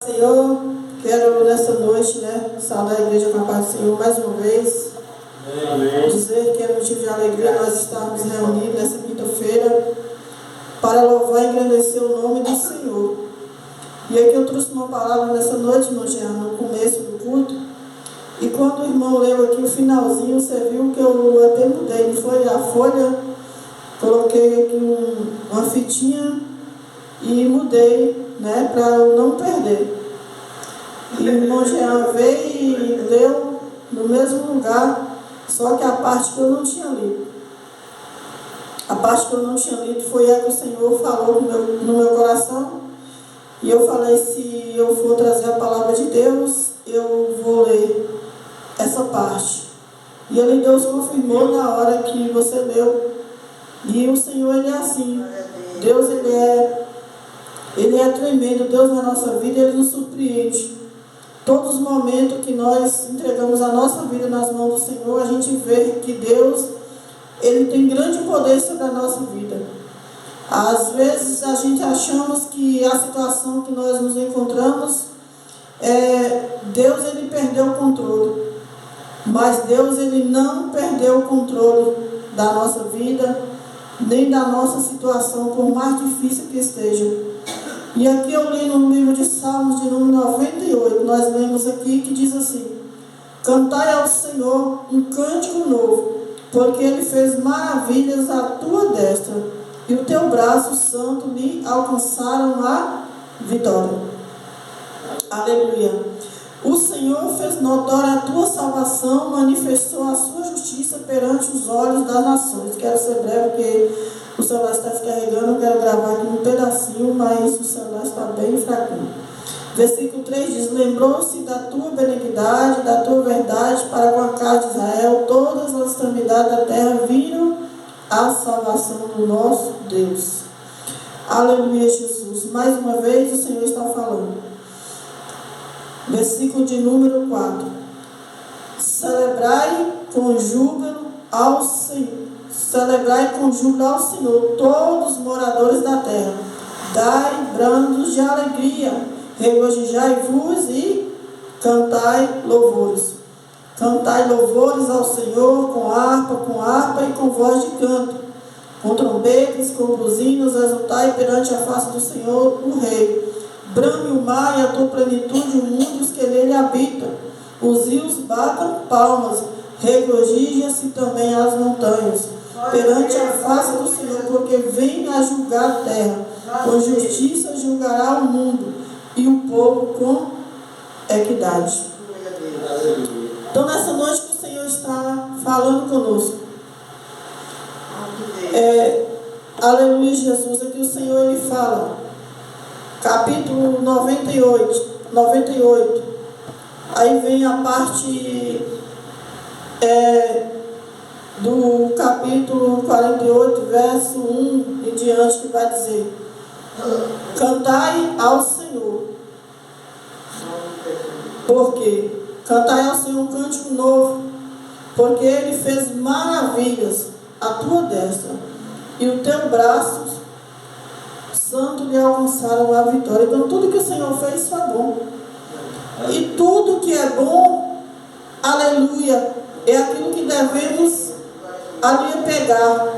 Senhor, quero nessa noite, saudar a igreja com a paz do Senhor mais uma vez. Amém. Dizer que é motivo de alegria nós estarmos reunidos nessa quinta-feira para louvar e engrandecer o nome do Senhor. E aqui eu trouxe uma palavra nessa noite, irmão Jean, no começo do culto. E quando o irmão leu aqui o finalzinho, você viu que eu até mudei, não foi a folha, coloquei aqui uma fitinha e mudei, para eu não perder. E o irmão Jean veio e leu no mesmo lugar, só que a parte que eu não tinha lido. A parte que eu não tinha lido foi a que o Senhor falou no meu coração. E eu falei, se eu for trazer a palavra de Deus, eu vou ler essa parte. E ele, Deus confirmou na hora que você leu. E o Senhor, Ele é assim. Deus, Ele é tremendo. Deus na nossa vida, Ele nos surpreende. Todos os momentos que nós entregamos a nossa vida nas mãos do Senhor, a gente vê que Deus, Ele tem grande poder sobre a nossa vida. Às vezes a gente achamos que a situação que nós nos encontramos, Deus, Ele perdeu o controle. Mas Deus, Ele não perdeu o controle da nossa vida, nem da nossa situação, por mais difícil que esteja. E aqui eu li no livro de Salmos, de número 98, nós lemos aqui que diz assim: cantai ao Senhor um cântico novo, porque Ele fez maravilhas à tua destra, e o teu braço santo lhe alcançaram a vitória. Aleluia. O Senhor fez notória a tua salvação, manifestou a sua justiça perante os olhos das nações. Quero ser breve, porque o celular está descarregando, eu quero gravar aqui um pedacinho, mas o celular está bem fraquinho. Versículo 3 diz: lembrou-se da tua benignidade, da tua verdade para com a casa de Israel, todas as extremidades da terra viram a salvação do nosso Deus. Aleluia, Jesus. Mais uma vez o Senhor está falando. Versículo de número 4. Celebrai com júbilo ao Senhor. Celebrai com júbilo ao Senhor, todos os moradores da terra. Dai brandos de alegria, regozijai-vos e cantai louvores. Cantai louvores ao Senhor com harpa e com voz de canto, com trombetas, com buzinas, exultai perante a face do Senhor, o Rei. Brame o mar e a tua plenitude, o mundo e os que nele habitam. Os rios batam palmas, regozija-se também as montanhas, perante a face do Senhor, porque vem a julgar a terra. Com justiça julgará o mundo e o povo com equidade. Então, nessa noite que o Senhor está falando conosco, aleluia, Jesus, aqui o Senhor, Ele fala, capítulo 98, aí vem a parte do capítulo 48, verso 1 em diante, que vai dizer: cantai ao Senhor, porque cantai ao Senhor um cântico novo, porque Ele fez maravilhas à tua destra, e o teu braço santo lhe alcançaram a vitória. Então tudo que o Senhor fez foi bom. E tudo que é bom, aleluia, é aquilo que devemos ali pegar.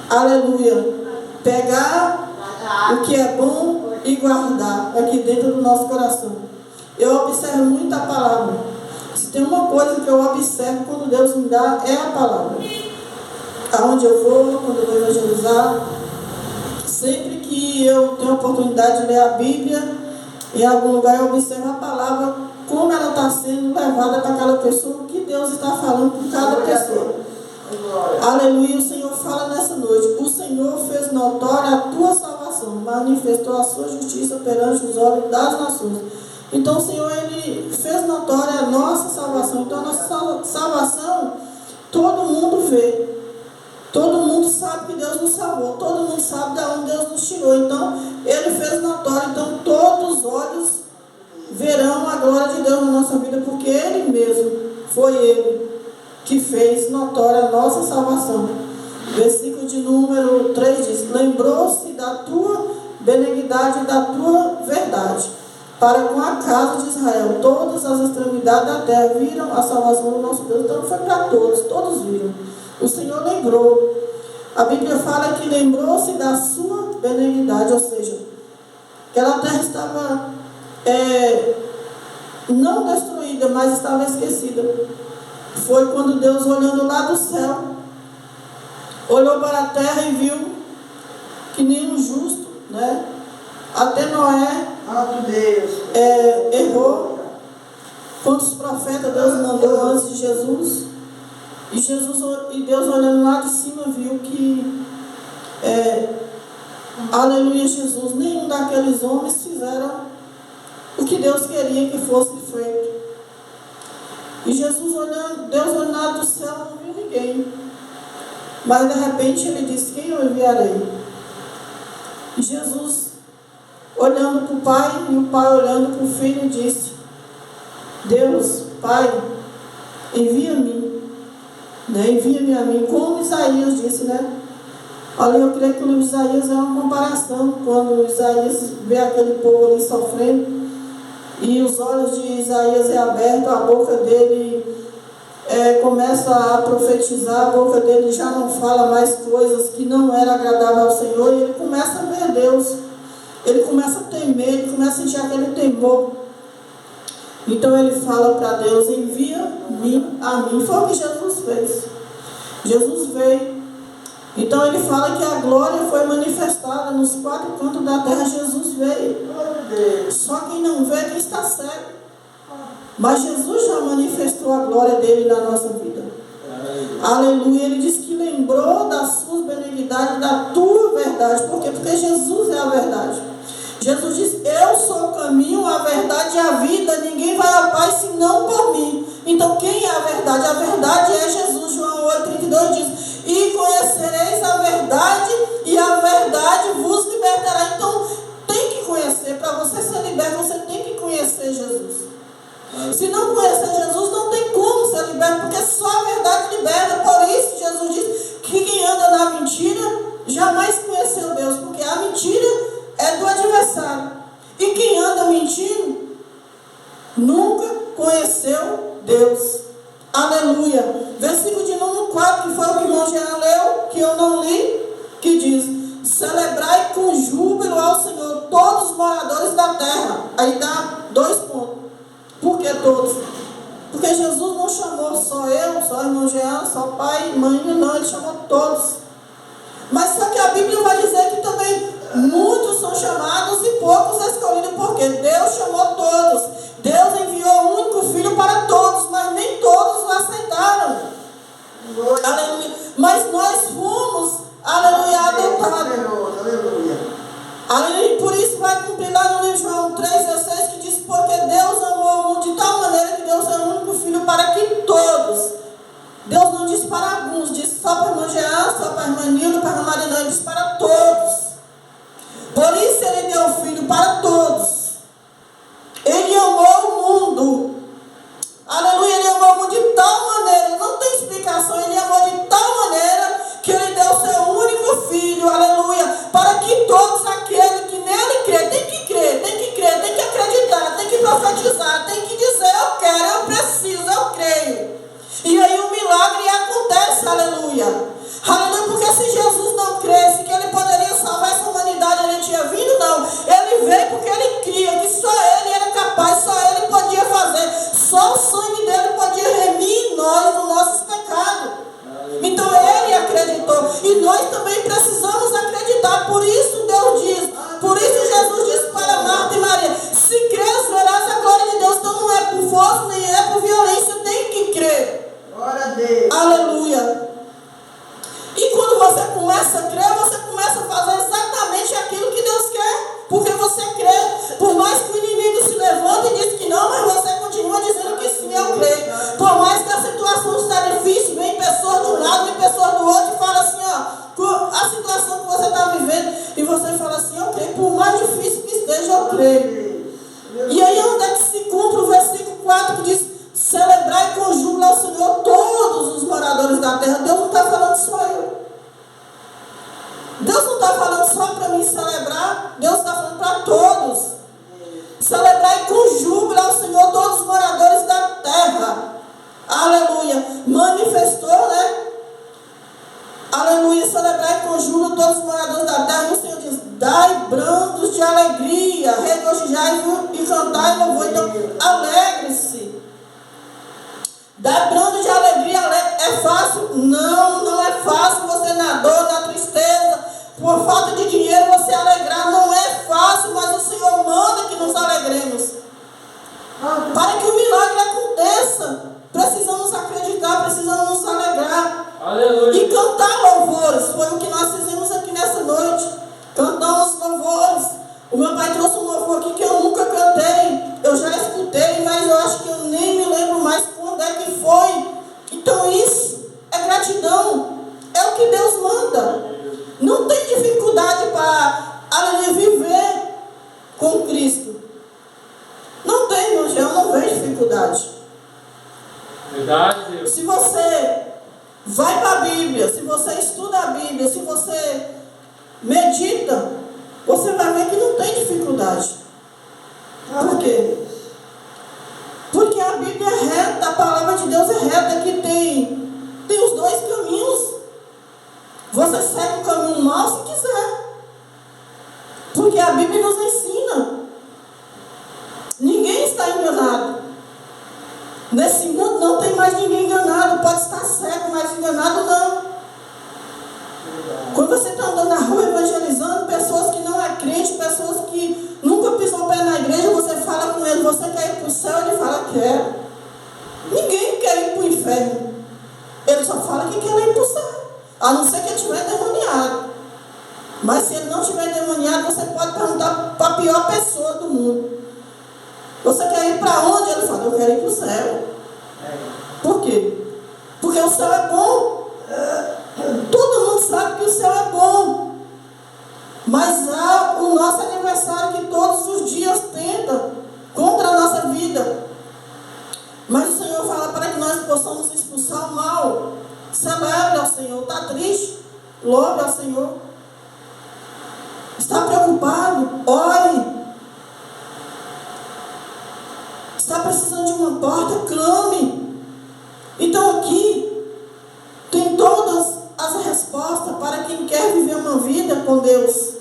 Aleluia. Pegar o que é bom e guardar aqui dentro do nosso coração. Eu observo muito a palavra. Se tem uma coisa que eu observo quando Deus me dá, é a palavra. Aonde eu vou, quando eu vou evangelizar, sempre que eu tenho a oportunidade de ler a Bíblia, em algum lugar eu observo a palavra, como ela está sendo levada para aquela pessoa, o que Deus está falando com cada pessoa. Aleluia, o Senhor fala nessa noite: o Senhor fez notória a tua salvação, manifestou a sua justiça perante os olhos das nações. Então o Senhor, Ele fez notória a nossa salvação. Então a nossa salvação, todo mundo vê. Todo mundo sabe que Deus nos salvou. Todo mundo sabe de onde Deus nos tirou. Então, Ele fez notório. Então, todos os olhos verão a glória de Deus na nossa vida, porque Ele mesmo, foi Ele que fez notória a nossa salvação. Versículo de número 3 diz: lembrou-se da tua benignidade e da tua verdade para com a casa de Israel. Todas as extremidades da terra viram a salvação do nosso Deus. Então foi para todos, todos viram. O Senhor lembrou. A Bíblia fala que lembrou-se da sua benignidade, ou seja, aquela terra estava não destruída, mas estava esquecida. Foi quando Deus, olhando lá do céu, olhou para a terra e viu que nenhum justo, né? Até Noé errou. Quantos profetas Deus mandou antes de Jesus? E Deus, olhando lá de cima, viu que aleluia, Jesus, nenhum daqueles homens fizeram o que Deus queria que fosse feito. E Jesus olhando, Deus olhando lá do céu, não viu ninguém. Mas de repente ele disse: quem eu enviarei? E Jesus, olhando para o Pai, e o Pai olhando para o Filho, disse: Deus, Pai, envia-me, né? Envia-me a mim, como Isaías disse, né? Olha, eu creio que o livro de Isaías é uma comparação, quando Isaías vê aquele povo ali sofrendo, e os olhos de Isaías é aberto, a boca dele começa a profetizar, a boca dele já não fala mais coisas que não eram agradáveis ao Senhor, e ele começa a ver Deus, ele começa a temer, ele começa a sentir aquele temor. Então ele fala para Deus: envia-me a mim. Foi o que Jesus fez. Jesus veio. Então ele fala que a glória foi manifestada nos quatro cantos da terra. Jesus veio. Só quem não vê, quem está cego. Mas Jesus já manifestou a glória dele na nossa vida. Aleluia. Ele diz que lembrou das suas benignidades, da tua verdade. Por quê? Porque Jesus é a verdade. Jesus diz: eu sou o caminho, a verdade e a vida. Ninguém vai ao Pai senão por mim. Então quem é a verdade? A verdade é Jesus. João 8,32 diz: e conhecereis a verdade, e a verdade vos libertará. Então tem que conhecer. Para você ser liberto, você tem que conhecer Jesus. Se não conhecer Jesus, não tem como ser liberto, porque só a verdade liberta. Por isso Jesus diz que quem anda na mentira jamais conheceu Deus, porque a mentira é do adversário. E quem anda mentindo nunca conheceu Deus. Aleluia. Versículo de número 4, que foi o que o irmão Jean leu, que eu não li, que diz: celebrai com júbilo ao Senhor todos os moradores da terra. Aí dá 2 pontos. Por que todos? Porque Jesus não chamou só eu, só o irmão Jean, só pai e mãe, não, ele chamou todos. Mas só que a Bíblia vai dizer que também muitos são chamados e poucos escolhidos, porque Deus chamou todos. Deus enviou o único Filho para todos, mas nem todos o aceitaram. Aleluia. Mas nós fomos, aleluia, adotados. Aleluia. Por isso vai cumprir lá no livro de João 3,16, que diz: porque Deus amou o mundo de tal maneira que Deus é o único Filho para que todos. Deus não diz para alguns, diz só para a irmã Jean, só para a irmã Nilda, para a irmã Marina, ele diz para todos. Por isso ele deu o Filho para todos. Ele amou o mundo. Aleluia, ele amou o mundo de tal maneira, não tem explicação, ele amou de tal maneira que ele deu o seu único Filho, aleluia, para que todos aqueles que nele crê, tem que crer, tem que crer, tem que acreditar, tem que profetizar, tem que dizer: eu quero, eu preciso, eu creio. E aí o milagre acontece, aleluia. Aleluia, porque se Jesus não cresce que ele poderia salvar essa humanidade, ele tinha vindo, não. Ele veio porque ele Senhor todos os moradores da terra. Aleluia. Manifestou, né? Aleluia. Celebrai com júbilo todos os moradores da terra. E o Senhor diz: dai brandos de alegria, regozijai e cantai louvor. Então, alegre-se. Dar brando de alegria é fácil? Não, não é fácil. Você na dor, na tristeza, por falta de dinheiro, você alegrar. Não é fácil, mas o Senhor manda que nos alegremos. Para que o milagre aconteça, precisamos acreditar, precisamos nos alegrar. Aleluia. E cantar louvores. Foi o que nós fizemos aqui nessa noite. Cantamos louvores. O meu pai trouxe um louvor aqui que eu nunca cantei. Eu já escutei, mas eu acho que eu nem me lembro mais quando é que foi. Então isso é gratidão. É o que Deus manda. Não tem dificuldade para viver com Cristo. Não tem, meu irmão, eu não vejo dificuldade. Verdade, Deus. Se você vai para a Bíblia, se você estuda a Bíblia, se você medita, você vai ver que não tem dificuldade. Por quê? Porque a Bíblia é reta, a palavra de Deus é reta, que tem os dois caminhos. Você segue o caminho mau se quiser. Porque a Bíblia nos ensina. Ninguém está enganado. Nesse mundo não tem mais ninguém enganado. Pode estar cego, mas enganado não. Quando você está andando na rua evangelizando, pessoas que não é crente, pessoas que nunca pisam o pé na igreja, você fala com ele: você quer ir para o céu? Ele fala: quero. Ninguém quer ir para o inferno. Ele só fala que quer ir para o céu, a não ser que ele estiver endemoniado. Mas se ele não estiver endemoniado, você pode perguntar para a pior pessoa do mundo: você quer ir para onde? Ele fala: eu quero ir para o céu. Por quê? Porque o céu é bom. Todo mundo sabe que o céu é bom. Mas há o nosso aniversário que todos os dias tenta contra a nossa vida. Mas o Senhor fala para que nós possamos expulsar o mal. Celebre ao Senhor. Está triste? Louve ao Senhor. Está preocupado? Ore. Está precisando de uma porta? Clame. Então aqui tem todas as respostas para quem quer viver uma vida com Deus.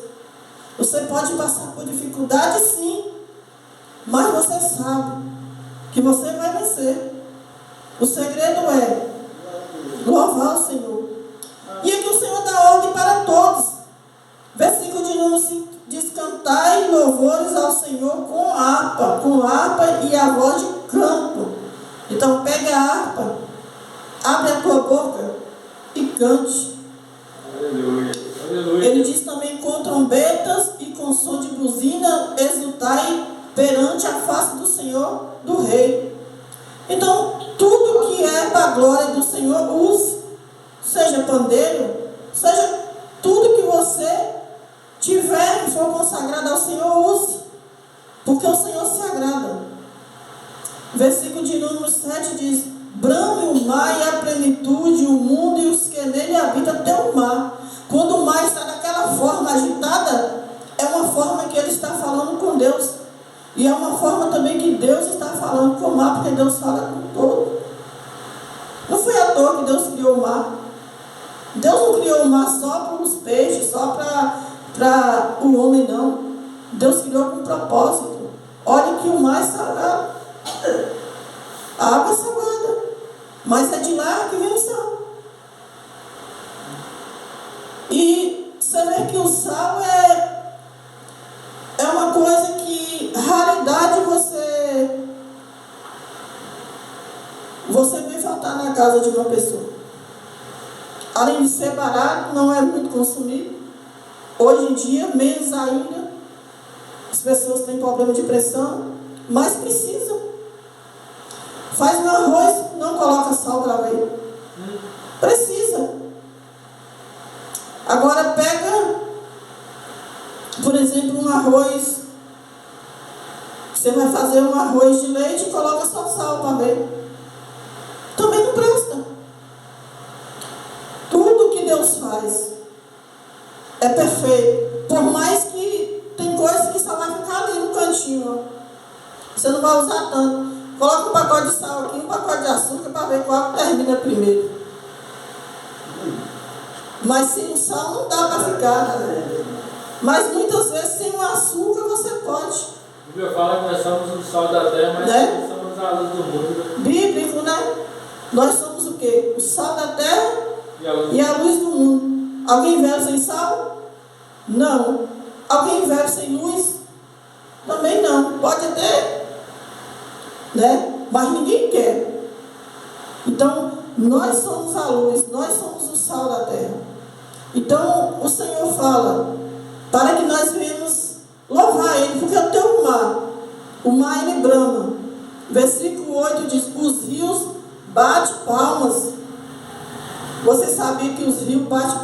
Você pode passar por dificuldade, sim, mas você sabe que você vai vencer. O segredo é louvar o Senhor. E aqui o Senhor dá ordem para todos. Versículo de número 5 diz: cantai louvores ao Senhor com harpa e a voz de canto. Então pega a harpa, abre a tua boca e cante. Aleluia. Aleluia. Ele diz também: com trombetas e com som de buzina exultai perante a face do Senhor, do Rei. Então, tudo que é para a glória do Senhor, use. Seja pandeiro, seja tudo que você tiver que for consagrado ao Senhor, use. Porque o Senhor se agrada. Versículo de número 7 diz: brame o mar e a plenitude, o mundo e os que nele habitam, até o mar. Quando o mar está daquela forma agitada, é uma forma que ele está falando com Deus. E é uma forma também que Deus está falando com o mar, porque Deus fala com todo. Não foi à toa que Deus criou o mar. Deus não criou o mar só para os peixes, só para o homem, não. Deus criou com propósito. Olha que o mar é sagrado. A água é sagrada, mas é de lá que vem o sal. E você vê que o sal é uma coisa que, raridade, você vê faltar na casa de uma pessoa. Além de ser barato, não é muito consumido. Hoje em dia, menos ainda. As pessoas têm problema de pressão, mas precisam. Faz um arroz, não coloca sal para ver. Precisa. Agora pega, por exemplo, um arroz. Você vai fazer um arroz de leite e coloca só sal para ver. Também não presta. Tudo que Deus faz é perfeito. Por mais que tem coisas que só vai ficar ali no cantinho. Ó. Você não não vai usar tanto. Coloca um pacote de sal aqui, um pacote de açúcar para ver qual que termina primeiro. Mas sem o sal não dá para ficar. Mas muitas vezes sem o açúcar você pode. A Bíblia fala que nós somos o sal da terra, mas né? somos a luz do mundo. Bíblico, né? Nós somos o quê? O sal da terra e a luz do mundo. Alguém vive sem sal? Não. Alguém vive sem luz? Também não. Pode até, né? Mas ninguém quer. Então, nós somos a luz, nós somos o sal da terra. Então, o Senhor fala para que nós venhamos louvar Ele, porque eu tenho o mar ele brama. Versículo 8 diz: os rios batem palmas. Você sabia que os rios batem